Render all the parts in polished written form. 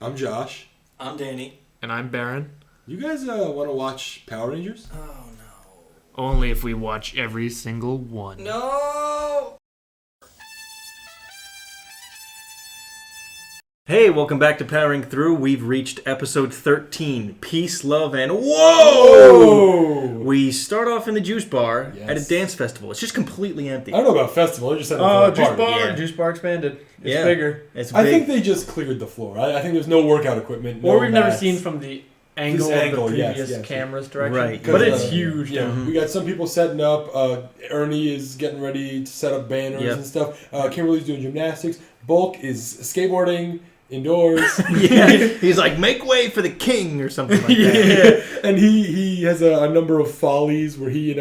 I'm Josh. I'm Danny. And I'm Baron. You guys want to watch Power Rangers? Oh, no. Only if we watch every single one. No! Hey, welcome back to Powering Through. We've reached episode 13, Peace, Love, and Whoa! We start off in the juice bar at a dance festival. It's just completely empty. I don't know about festival. I just said juice bar. Yeah. Juice bar expanded. It's bigger. It's big. I think they just cleared the floor. I think there's no workout equipment. Or no we've never seen from the angle of the previous yes. camera's direction. Right. But it's huge. Yeah, we got some people setting up. Ernie is getting ready to set up banners and stuff. Kimberly's doing gymnastics. Bulk is skateboarding indoors. He's like, make way for the king or something like that. And he has a number of follies where he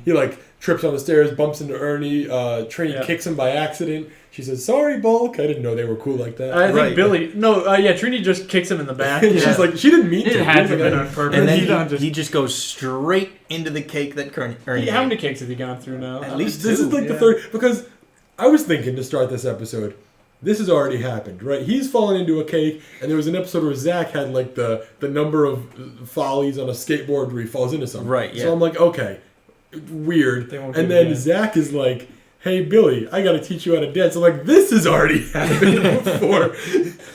he like trips on the stairs, bumps into Ernie. Trini kicks him by accident. She says, "Sorry, Bulk. I didn't know they were cool like that." I think Billy. No, Trini just kicks him in the back. She's like, she didn't mean to. It had to have been on purpose. And then he just goes straight into the cake that Ernie How many cakes has he gone through now? At least this two. is like the third, because I was thinking to start this episode, this has already happened, right? He's fallen into a cake, and there was an episode where Zach had like the number of follies on a skateboard where he falls into something. Right, yeah. So I'm like, okay, weird. And then Zach is like, hey, Billy, I got to teach you how to dance. I'm like, this has already happened before.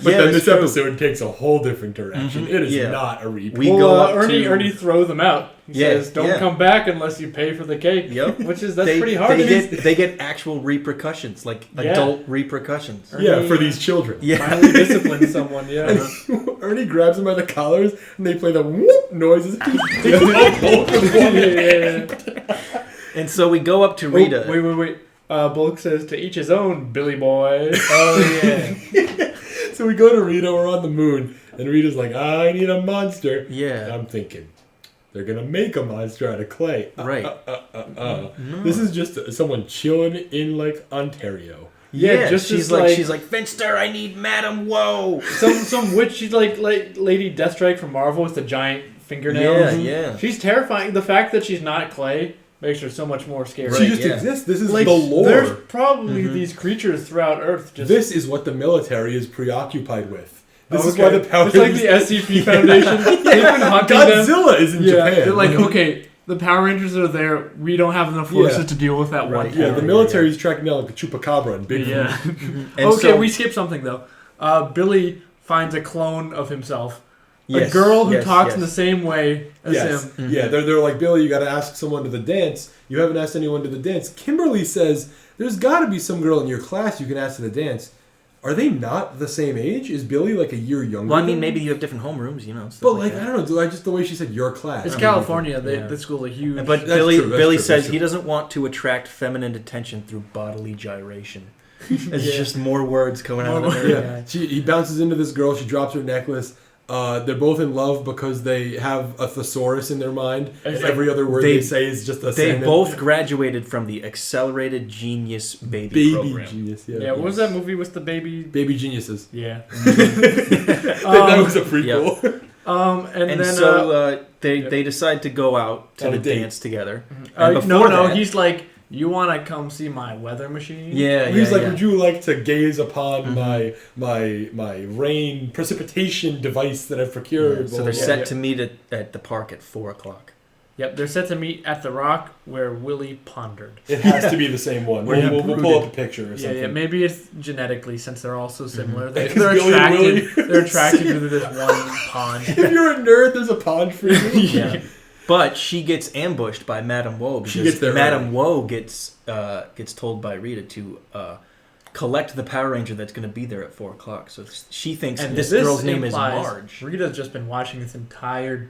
But then this episode takes a whole different direction. It is not a repeat. Ernie throws them out. He says, don't come back unless you pay for the cake. Yep. That's pretty hard. They get actual repercussions, like adult repercussions. For these children. Finally discipline someone, And Ernie grabs him by the collars, and they play the whoop noises. And so we go up to Rita. Wait. Bulk says, to each his own, Billy boy. Oh, yeah. So we go to Rita, we're on the moon, and Rita's like, I need a monster. Yeah. And I'm thinking, they're going to make a monster out of clay. Right. No. This is just someone chilling in, like, Ontario. Yeah, just she's like, Finster, I need Madam Woe. Some witch, she's like Lady Deathstrike from Marvel with the giant fingernails. Yeah. She's terrifying. The fact that she's not clay makes her so much more scary. She just exists. This is the lore. There's probably these creatures throughout Earth. This is what the military is preoccupied with. This is why the Power Rangers... It's like the SCP Foundation. They've been hunting Godzilla is in Japan. They're like, okay, the Power Rangers are there. We don't have enough forces to deal with that one. Yeah, the military is tracking down like the Chupacabra and Bigfoot. Yeah. Okay, we skipped something though. Billy finds a clone of himself. Yes, a girl who talks in the same way as him. Mm-hmm. Yeah, they're like, Billy, you got to ask someone to the dance. You haven't asked anyone to the dance. Kimberly says, there's got to be some girl in your class you can ask to the dance. Are they not the same age? Is Billy like a year younger? Well, I mean, maybe you have different homerooms, But like I don't know. Just the way she said your class. It's California. The school is huge. But Billy says he doesn't want to attract feminine attention through bodily gyration. It's just more words coming out of her. He bounces into this girl. She drops her necklace. They're both in love because they have a thesaurus in their mind. Every other word they say is just a They both graduated from the Accelerated Genius Baby Program. Genius, what was that movie with the baby? Baby Geniuses. Yeah. That was a prequel. They decide to go out to the dance together. He's like, you want to come see my weather machine? He's like, would you like to gaze upon my rain precipitation device that I've procured? So they're set to meet at the park at 4:00. Yep, they're set to meet at the rock where Willie pondered. It has to be the same one. We'll pull up a picture or something. Yeah, maybe it's genetically since they're all so similar. They're attracted to this one pond. If you're a nerd, there's a pond for you. But she gets ambushed by Madame Woe because Madame Woe gets told by Rita to collect the Power Ranger that's going to be there at 4:00. So she thinks this girl's name is Marge. Rita's just been watching this entire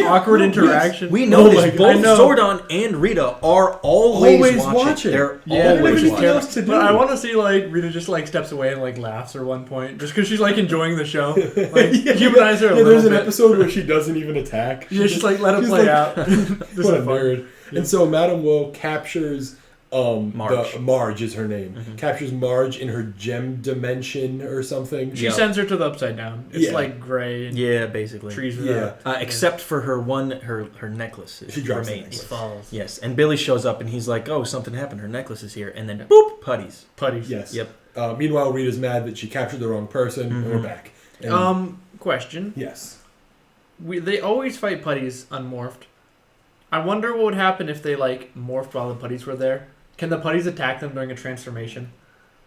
awkward interaction. We know this. Both Zordon and Rita are always watching. They're always watching. But I want to see Rita just steps away and laughs at one point just because she's enjoying the show. Humanize her a little bit. There's an episode where she doesn't even attack. She's just let it play out. What a nerd. Yeah. And so Madame Woe captures Marge is her name. Mm-hmm. Captures Marge in her gem dimension or something. She sends her to the Upside Down. It's gray. And basically. Trees. Except for her necklace. She drops remains. It falls. Yes, and Billy shows up and he's like, "Oh, something happened. Her necklace is here." And then boop, putties. Yes. Yep. Meanwhile, Rita's mad that she captured the wrong person, and we're back. Question. Yes. They always fight putties unmorphed. I wonder what would happen if they morphed while the putties were there. Can the putties attack them during a transformation?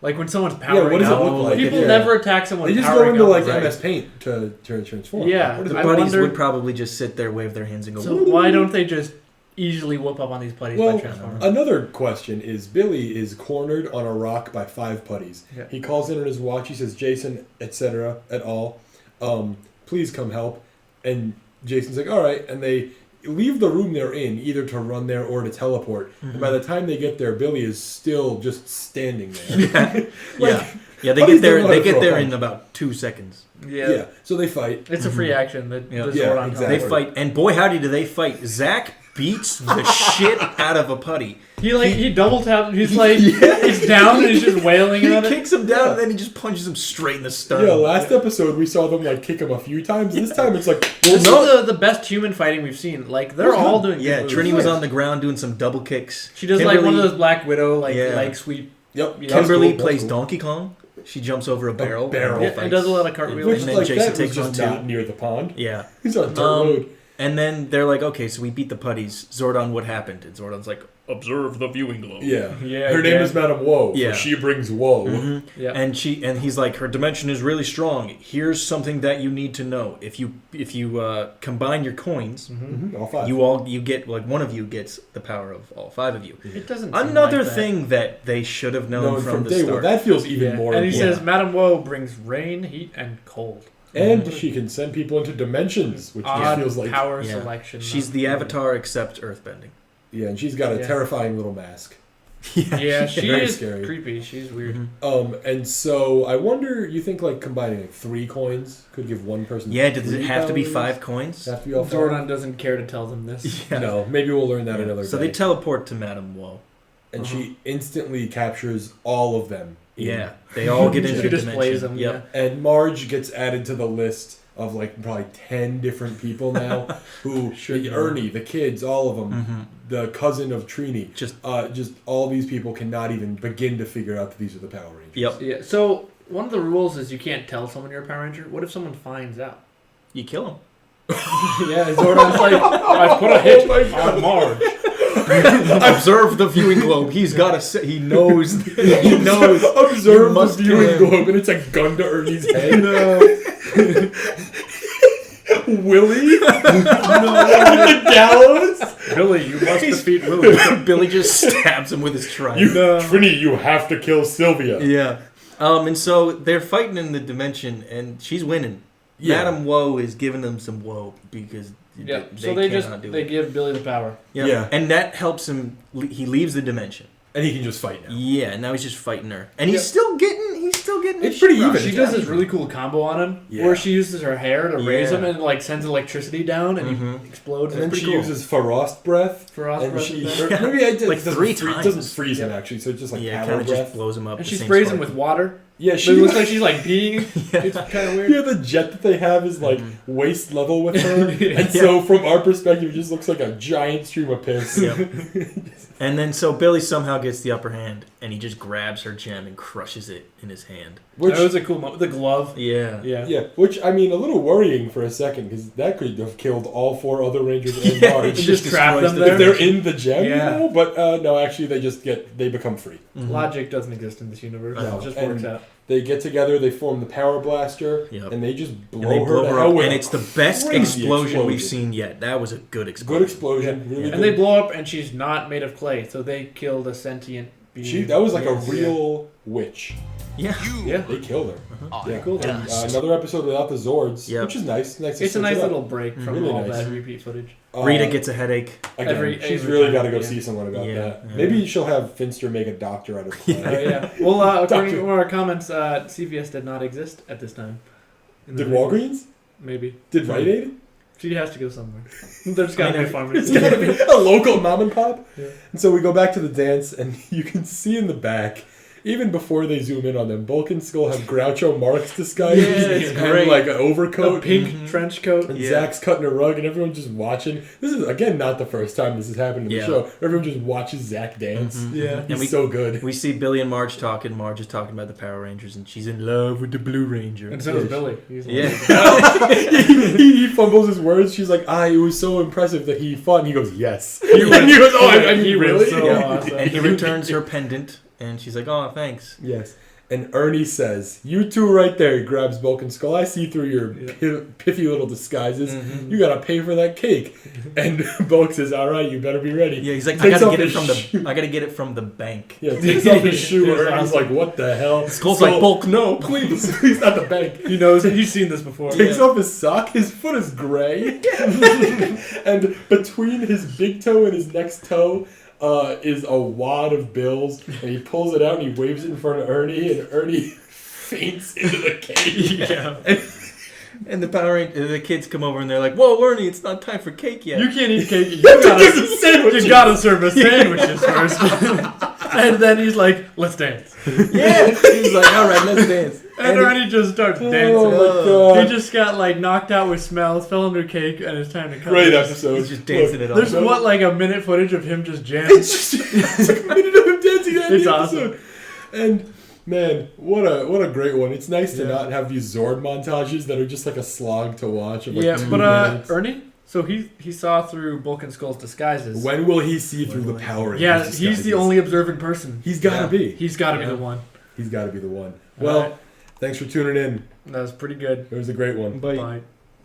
Like when someone's powering what does up. it look like? People never attack someone. They just powering go into up, right? MS Paint to transform. Yeah, The putties would probably just sit there, wave their hands, and go. So why don't they just easily whoop up on these putties by transforming? Another question is Billy is cornered on a rock by 5 putties. Yeah. He calls in on his watch. He says, "Jason, etc. et al. Please come help." And Jason's like, "All right," and they leave the room they're in, either to run there or to teleport. Mm-hmm. And by the time they get there, Billy is still just standing there. Yeah, they get there. They get there in about 2 seconds. Yeah. So they fight. It's a free action. The Zordon exactly. They fight, and boy, howdy do they fight! Zach beats the shit out of a putty. He double taps. He's he's down and he's just wailing on it. He kicks him down and then he just punches him straight in the sternum. Yeah, last episode we saw them kick him a few times. This time it's this is the best human fighting we've seen. They're all doing. Yeah, good Trini moves. was on the ground doing some double kicks. She does Kimberly, one of those Black Widow leg sweep. Yep. Kimberly plays Donkey Kong. She jumps over a barrel. And does a lot of cartwheels. And then Jason takes on 2. Not near the pond. Yeah. He's on dirt road. And then they're like, okay, so we beat the putties. Zordon, what happened? And Zordon's like, observe the viewing globe. Yeah. Her name is Madame Woe. Yeah. She brings woe. Mm-hmm. Yeah. And he's like, her dimension is really strong. Here's something that you need to know. If you combine your coins, all 5. you get one of you gets the power of all 5 of you. It doesn't. Another thing that they should have known from the start. That feels even more. And he says, Madame Woe brings rain, heat, and cold. And she can send people into dimensions, which just feels like power selection. She's the Avatar except earthbending. Yeah, and she's got a terrifying little mask. Yeah, she is scary. creepy. She's weird. Mm-hmm. And so I wonder, you think combining 3 coins could give one person? Yeah, does it have to be 5 coins? Does it have to be all 5? Zordon doesn't care to tell them this. Yeah. No, maybe we'll learn that another day. So they teleport to Madame Woe. And she instantly captures all of them. Yeah, they all get into the displays dimension. them. Yeah. And Marge gets added to the list of probably 10 different people now who Ernie, the kids, all of them, the cousin of Trini, just all these people cannot even begin to figure out that these are the Power Rangers. Yep. Yeah. So one of the rules is you can't tell someone you're a Power Ranger. What if someone finds out? You kill them. Yeah, Zordon's I put a hit on Marge. Observe the viewing globe. He's got to. He knows. He knows. Observe the viewing globe, and it's a gun to Ernie's head. No. Willie? The gallows? Billy, you must defeat Willie. Billy just stabs him with his trident. Trini, you have to kill Sylvia. Yeah. And so they're fighting in the dimension, and she's winning. Yeah. Madame Woe is giving them some woe because they give Billy the power. Yeah. And that helps him. He leaves the dimension. And he can just fight now. Yeah, now he's just fighting her. And he's still getting it's pretty even. She does this really cool combo on him where she uses her hair to raise him and sends electricity down and he explodes. And then she uses Frost breath. Maybe I did 3 times. It doesn't freeze him actually, so it's just kind of just blows him up. And she sprays him with water. Yeah, she looks like she's peeing. It's kind of weird. Yeah, the jet that they have is waist level with her, and so from our perspective, it just looks like a giant stream of piss. Yep. And then so Billy somehow gets the upper hand, and he just grabs her gem and crushes it in his hand. That was a cool moment. The glove. Yeah. Which I mean, a little worrying for a second because that could have killed all 4 other Rangers and Marge. Just trap them there if they're in the gem. But no, actually, they become free. Mm-hmm. Logic doesn't exist in this universe. It just works out. They get together, they form the Power Blaster, and they just blow her up. with and it's the best explosion we've seen yet. That was a good explosion. Good explosion. Yeah. Really good. And they blow up, and she's not made of clay, so they killed a sentient being. That was like a real witch. Yeah. They killed her. Yeah, cool. And, another episode without the Zords, which is nice. It's a nice little break from all that repeat footage. Rita gets a headache. Again, she's really got to go see someone about that. Yeah. Maybe she'll have Finster make a doctor out of clay. Well, according to our comments, CVS did not exist at this time. Did Walgreens? Maybe. Did Rite Aid? She has to go somewhere. There's got to be a pharmacy. There's got to be a local mom and pop. Yeah. And so we go back to the dance, and you can see in the back, even before they zoom in on them, Bulk and Skull have Groucho Marx disguises it's and great. like an overcoat. A pink trench coat. And Yeah. Zach's cutting a rug, and everyone's just watching. This is, again, not the first time this has happened in the Yeah. show. Everyone just watches Zach dance. Yeah. He's And so good. We see Billy and Marge talking. Marge is talking about the Power Rangers, and she's in love with the Blue Ranger. And so is Billy. He's like, Yeah. he fumbles his words. She's like, it was so impressive that he fought. And he goes, yes. And he goes, I mean, he was really? so Yeah. awesome. And he returns her pendant, and she's like, "Oh, thanks." Yes. And Ernie says, you two right there. He grabs Bulk and Skull. I see through your pithy little disguises. Mhm. You got to pay for that cake. And Bulk says, all right, you better be ready. Yeah, he's like, I Takes gotta off get it his from shoe. I gotta get it from the bank. Yeah, takes off his shoe. It's Ernie's awesome. like, what the hell? Skull's like, Bulk, no, please. Please, not the bank. He knows. He's seen this before. Takes off his sock. His foot is gray. And between his big toe and his next toe is a wad of bills. And he pulls it out and he waves it in front of Ernie. And Ernie faints into the cake. Yeah. And the kids come over and they're like, "Whoa, Ernie, it's not time for cake yet." You can't eat cake. You There's gotta, some sandwiches. you gotta serve us sandwiches first. And then he's like, let's dance. Yeah. He's like, "All right, let's dance." And Ernie just starts dancing. Oh my God. He just got like knocked out with smells, fell under cake, and it's time to cut. Great loose. episode. He's just dancing it There's off. what, like a minute footage of him just jamming? It's like a minute of him dancing at It's the awesome. episode. And man, what a great one. It's nice to Yeah. not have these Zord montages that are just like a slog to watch. Of like Yeah, 2 but minutes. Ernie, so he saw through Bulk and Skull's disguises. When will he see through the Power Rangers? Yeah, he's disguises? the only observant person. He's gotta be. He's got to be the one. He's gotta be the one. All Well, right. thanks for tuning in. That was pretty good. It was a great one. Bye.